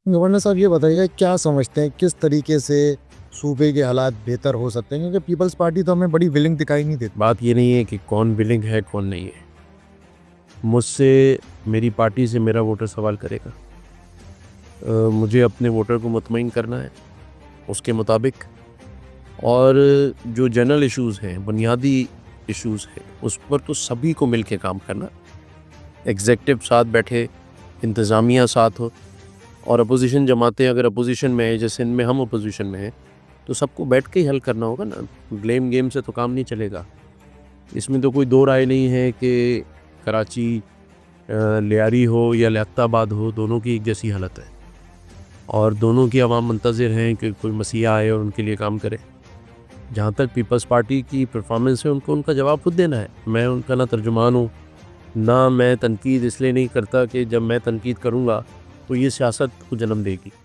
Governor साहब ये बताइएगा क्या समझते हैं किस तरीके से सूबे के हालात बेहतर हो सकते हैं, क्योंकि पीपल्स पार्टी तो हमें बड़ी विलिंग दिखाई नहीं देती। बात ये नहीं है कि कौन विलिंग है कौन नहीं है। मुझसे, मेरी पार्टी से मेरा वोटर सवाल करेगा। मुझे अपने वोटर को मुतमईन करना है उसके मुताबिक, और जो जनरल इश्यूज़ हैं, बुनियादी इश्यूज़ हैं, उस पर तो सभी को मिल के काम करना। एग्जेक्टिव साथ बैठे, इंतज़ामिया साथ हो, और अपोजिशन जमातें अगर अपोजिशन में है, जैसे इनमें हम अपोजिशन में हैं, तो सबको बैठ के ही हल करना होगा ना। ब्लेम गेम से तो काम नहीं चलेगा। इसमें तो कोई दो राय नहीं है कि कराची लियारी हो या लियाकताबाद हो, दोनों की एक जैसी हालत है, और दोनों की आवाम मुंतज़िर हैं कि कोई मसीहा आए और उनके लिए काम करे। जहाँ तक पीपल्स पार्टी की परफॉर्मेंस है, उनको उनका जवाब खुद देना है। मैं उनका ना तर्जुमान हूँ, ना मैं तनकीद इसलिए नहीं करता कि जब मैं तनकीद करूँगा तो ये सियासत को जन्म देगी।